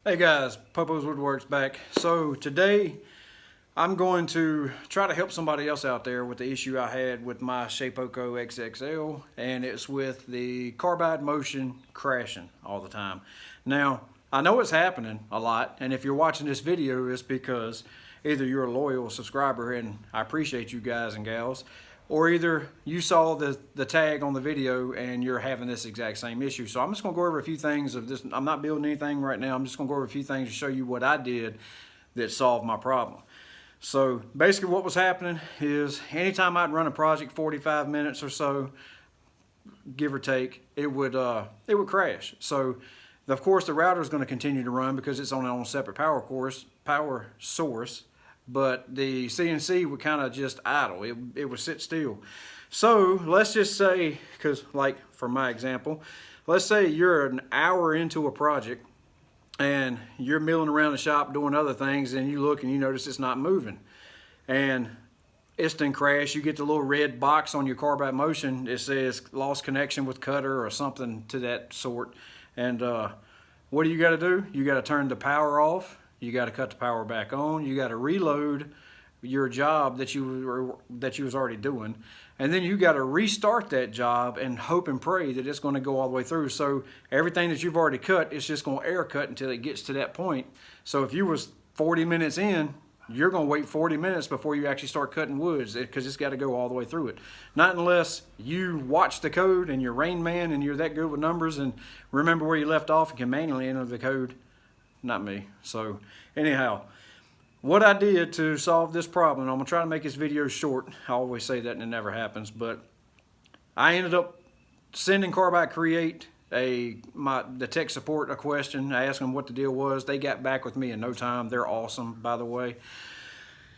Hey guys, Popo's Woodworks back. So today I'm going to try to help somebody else out there with the issue I had with my Shapeoko XXL, and it's with the carbide motion crashing all the time. Now, I know it's happening a lot, and if you're watching this video, it's because either you're a loyal subscriber, and I appreciate you guys and gals, or either you saw the tag on the video and you're having this exact same issue. So I'm just gonna go over a few things of this. I'm not building anything right now. I'm just gonna go over a few things to show you what I did that solved my problem. So basically what was happening is anytime I'd run a project 45 minutes or so, give or take, it would crash. So of course the router is going to continue to run because it's on its own separate power source, but the CNC would kind of just idle. It would sit still. So let's just say, because like for my example, let's say you're an hour into a project and you're milling around the shop doing other things, and you look and you notice it's not moving, and instant crash. You get the little red box on your carbide motion. It says lost connection with cutter or something to that sort. And what do you got to do? You got to turn the power off. You got to cut the power back on. You got to reload your job that you was already doing, and then you got to restart that job and hope and pray that it's going to go all the way through. So everything that you've already cut, it's just going to air cut until it gets to that point. So if you was 40 minutes in, you're going to wait 40 minutes before you actually start cutting woods, because it's got to go all the way through it. Not unless you watch the code and you're Rain Man and you're that good with numbers and remember where you left off and can manually enter the code. Not me. So anyhow, what I did to solve this problem, I'm going to try to make this video short. I always say that and it never happens, but I ended up sending Carbide Create the tech support a question. I asked them what the deal was. They got back with me in no time. They're awesome, by the way.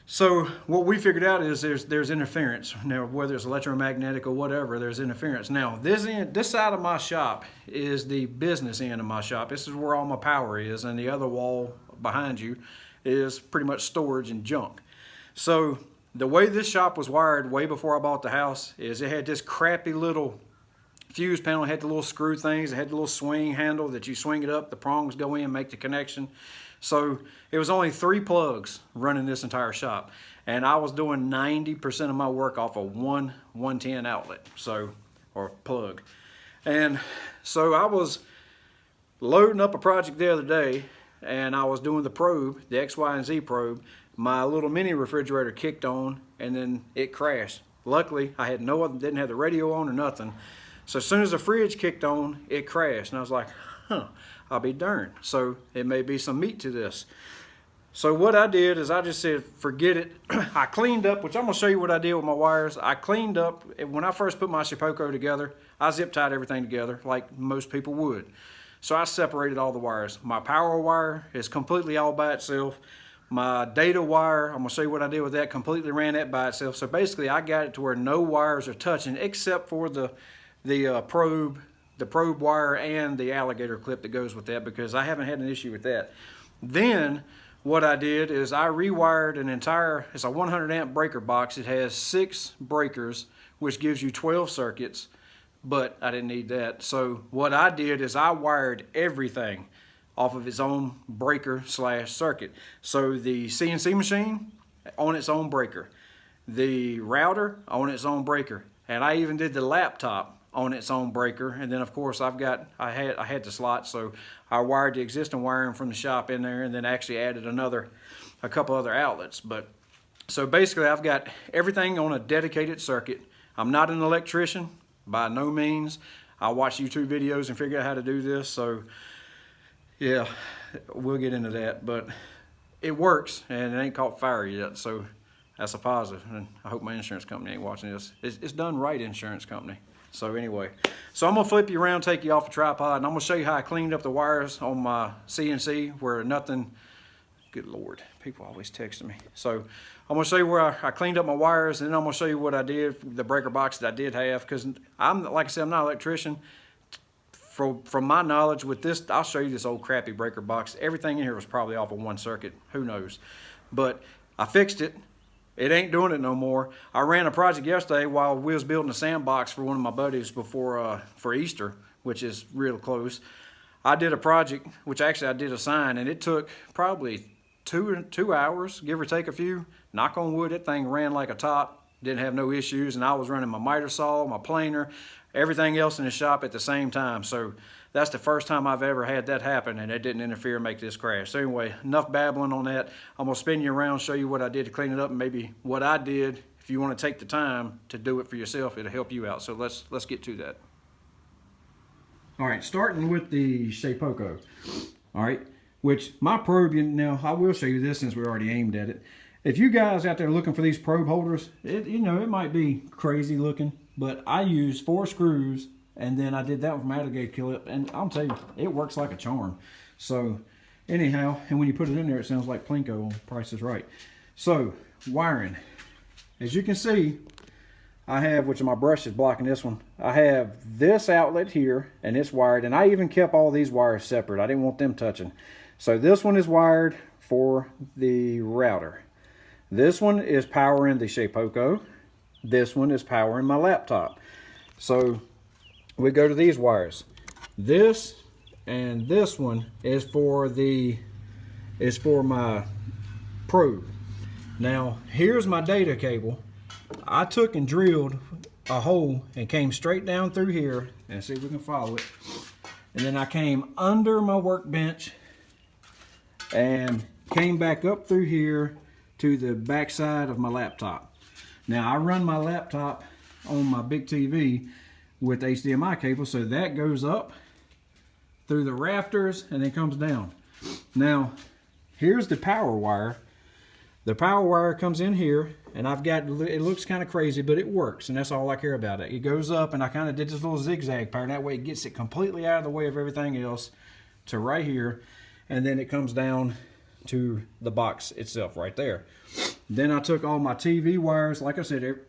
So what we figured out is there's interference. Now, whether it's electromagnetic or whatever, there's interference. Now, this side of my shop is the business end of my shop. This is where all my power is, and the other wall behind you is pretty much storage and junk. So the way this shop was wired way before I bought the house is it had this crappy little fuse panel. It had the little screw things. It had the little swing handle that you swing it up, the prongs go in, make the connection. So it was only 3 plugs running this entire shop, and I was doing 90% of my work off of one 110 outlet, or plug. And so I was loading up a project the other day, and I was doing the probe, the X, Y, and Z probe. My little mini refrigerator kicked on, and then it crashed. Luckily, I had didn't have the radio on or nothing. So as soon as the fridge kicked on, it crashed, and I was like, I'll be darned. So it may be some meat to this. So what I did is I just said, forget it. I cleaned up, which I'm gonna show you what I did with my wires. I cleaned up, when I first put my Shapeoko together, I zip tied everything together like most people would. So I separated all the wires. My power wire is completely all by itself. My data wire, I'm gonna show you what I did with that, completely ran that by itself. So basically I got it to where no wires are touching except for the probe wire and the alligator clip that goes with that, because I haven't had an issue with that. Then what I did is I rewired it's a 100 amp breaker box. It has 6 breakers, which gives you 12 circuits, but I didn't need that. So what I did is I wired everything off of its own breaker / circuit. So the CNC machine on its own breaker, the router on its own breaker, and I even did the laptop on its own breaker. And then of course I had the slot, so I wired the existing wiring from the shop in there, and then actually added a couple other outlets. But so basically I've got everything on a dedicated circuit. I'm not an electrician by no means. I watch YouTube videos and figure out how to do this. So yeah, we'll get into that, but it works and it ain't caught fire yet, so that's a positive. And I hope my insurance company ain't watching this. It's done right, insurance company. So anyway, so I'm gonna flip you around, take you off the tripod, and I'm gonna show you how I cleaned up the wires on my CNC where nothing, good Lord, people always texting me. So I'm gonna show you where I cleaned up my wires, and then I'm gonna show you what I did, the breaker box that I did have, because like I said, I'm not an electrician. From my knowledge with this, I'll show you this old crappy breaker box. Everything in here was probably off of one circuit, who knows. But I fixed it. It ain't doing it no more. I ran a project yesterday while we was building a sandbox for one of my buddies for Easter, which is real close. I did a project, which actually I did a sign, and it took probably two hours, give or take a few. Knock on wood, that thing ran like a top, didn't have no issues, and I was running my miter saw, my planer, everything else in the shop at the same time. So that's the first time I've ever had that happen, and it didn't interfere and make this crash. So anyway, enough babbling on that. I'm gonna spin you around, show you what I did to clean it up, and maybe what I did. If you want to take the time to do it for yourself, it'll help you out. So let's get to that. All right, starting with the Shapeoko. All right, which my probe, now I will show you this since we already aimed at it. If you guys out there looking for these probe holders, it might be crazy looking, but I used 4 screws, and then I did that one from alligator clip, and I'll tell you, it works like a charm. So anyhow, and when you put it in there, it sounds like Plinko on Price is Right. So wiring, as you can see, I have, which my brush is blocking this one, I have this outlet here, and it's wired, and I even kept all these wires separate. I didn't want them touching. So this one is wired for the router. This one is powering the Shapeoko. This one is powering my laptop. So we go to these wires. This and this one is for my probe. Now here's my data cable. I took and drilled a hole and came straight down through here, and see if we can follow it. And then I came under my workbench and came back up through here to the back side of my laptop. Now I run my laptop on my big TV with HDMI cable, so that goes up through the rafters and then comes down. Now here's the power wire. The power wire comes in here, and I've got, it looks kind of crazy, but it works, and that's all I care about. It goes up, and I kind of did this little zigzag pattern. That way it gets it completely out of the way of everything else to right here, and then it comes down to the box itself right there. Then I took all my TV wires, like I said,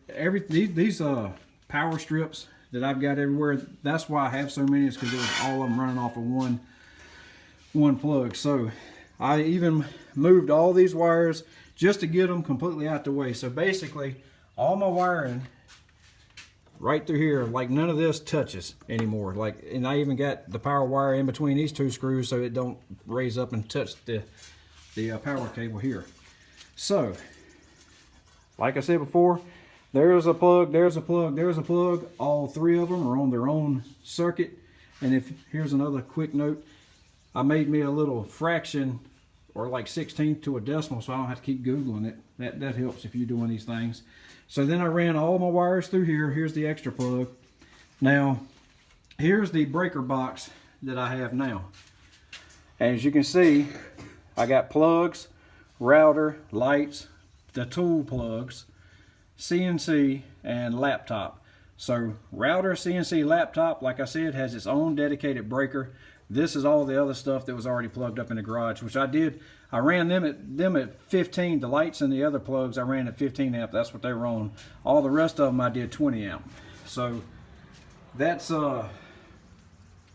these power strips that I've got everywhere, that's why I have so many, is because it was all of them running off of one plug. So I even moved all these wires just to get them completely out the way. So basically all my wiring right through here, like none of this touches anymore. Like, and I even got the power wire in between these 2 screws so it don't raise up and touch the power cable here. So like I said before, there's a plug, there's a plug, there's a plug. All 3 of them are on their own circuit. And here's another quick note, I made me a little fraction, or like 16th to a decimal, so I don't have to keep Googling it. That helps if you're doing these things. So then I ran all my wires through here. Here's the extra plug. Now, here's the breaker box that I have now. As you can see, I got plugs, router, lights, the tool plugs, CNC, and laptop. So router, CNC, laptop, like I said, has its own dedicated breaker. This is all the other stuff that was already plugged up in the garage, which I did. I ran them at 15. The lights and the other plugs I ran at 15 amp. That's what they were on. All the rest of them I did 20 amp. So that's where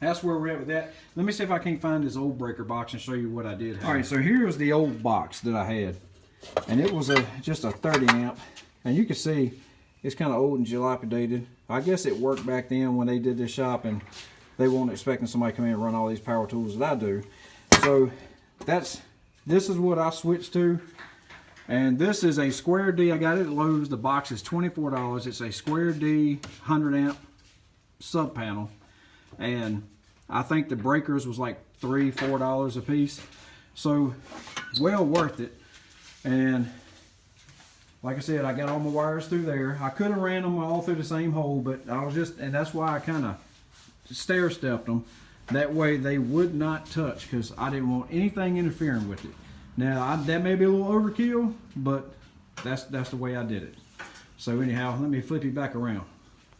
we're at with that. Let me see if I can find this old breaker box and show you what I did have. All right, so here's the old box that I had, and it was just a 30 amp, and you can see it's kind of old and dilapidated. I guess it worked back then when they did this shop, and they weren't expecting somebody to come in and run all these power tools that I do. So this is what I switched to. And this is a Square D. I got it at Lowe's. The box is $24. It's a Square D 100 amp sub panel. And I think the breakers was like $3, $4 a piece. So well worth it. And like I said, I got all my wires through there. I could have ran them all through the same hole, but I was just, and that's why I kind of stair stepped them. That way they would not touch, because I didn't want anything interfering with it. Now that may be a little overkill, but that's the way I did it. So anyhow, let me flip you back around.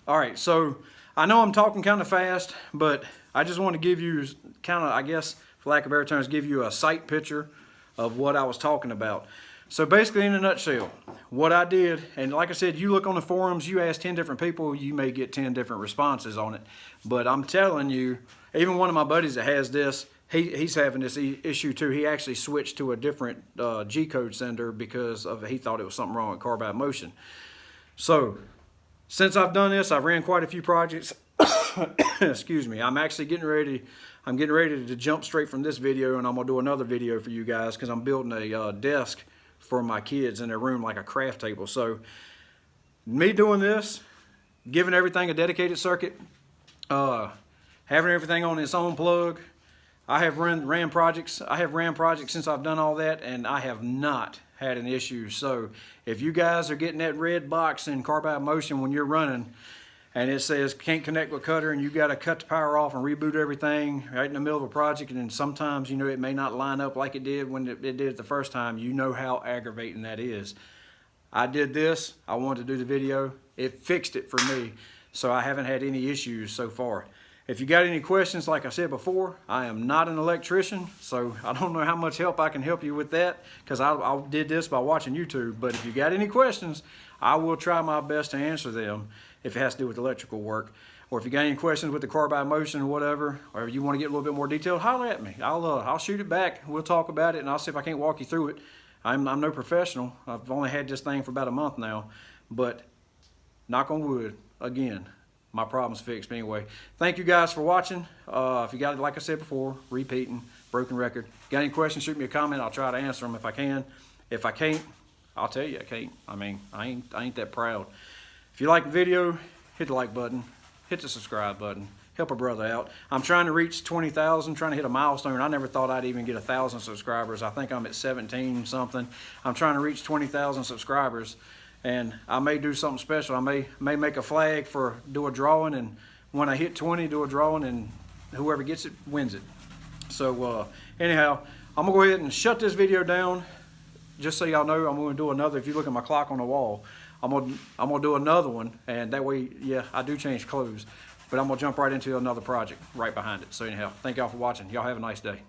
All right, so I know I'm talking kind of fast, but I just want to give you kind of, I guess, for lack of better terms, give you a sight picture of what I was talking about. So basically, in a nutshell, what I did, and like I said, you look on the forums, you ask 10 different people, you may get 10 different responses on it. But I'm telling you, even one of my buddies that has this, he's having this issue too. He actually switched to a different G-code sender because he thought it was something wrong with Carbide motion. So since I've done this, I've ran quite a few projects. excuse me, I'm getting ready to jump straight from this video, and I'm gonna do another video for you guys because I'm building a desk for my kids in their room, like a craft table. So me doing this, giving everything a dedicated circuit, having everything on its own plug. I have ran projects since I've done all that, and I have not had an issue. So if you guys are getting that red box in Carbide Motion when you're running and it says can't connect with cutter, and you got to cut the power off and reboot everything right in the middle of a project, and then sometimes, you know, it may not line up like it did when it did it the first time, you know how aggravating that is. I did this, I wanted to do the video, it fixed it for me, so I haven't had any issues so far. If you got any questions, like I said before, I am not an electrician, so I don't know how much help I can help you with that, because I did this by watching YouTube. But if you got any questions, I will try my best to answer them if it has to do with electrical work. Or if you got any questions with the Carbide Motion or whatever, or you want to get a little bit more detailed, holler at me. I'll shoot it back. We'll talk about it, and I'll see if I can't walk you through it. I'm no professional. I've only had this thing for about a month now, but knock on wood, again, my problem's fixed. But anyway, thank you guys for watching. If you got it, like I said before, repeating, broken record. Got any questions, shoot me a comment. I'll try to answer them if I can. If I can't, I'll tell you I can't. I mean, I ain't that proud. If you like the video, hit the like button, hit the subscribe button, help a brother out. I'm trying to reach 20,000, trying to hit a milestone. I never thought I'd even get 1,000 subscribers. I think I'm at 17 something. I'm trying to reach 20,000 subscribers. And I may do something special. I may make a flag do a drawing, and when I hit 20, do a drawing, and whoever gets it wins it. So anyhow, I'm gonna go ahead and shut this video down. Just so y'all know, I'm gonna do another. If you look at my clock on the wall, I'm gonna do another one, and that way, yeah, I do change clothes, but I'm gonna jump right into another project right behind it. So anyhow, thank y'all for watching. Y'all have a nice day.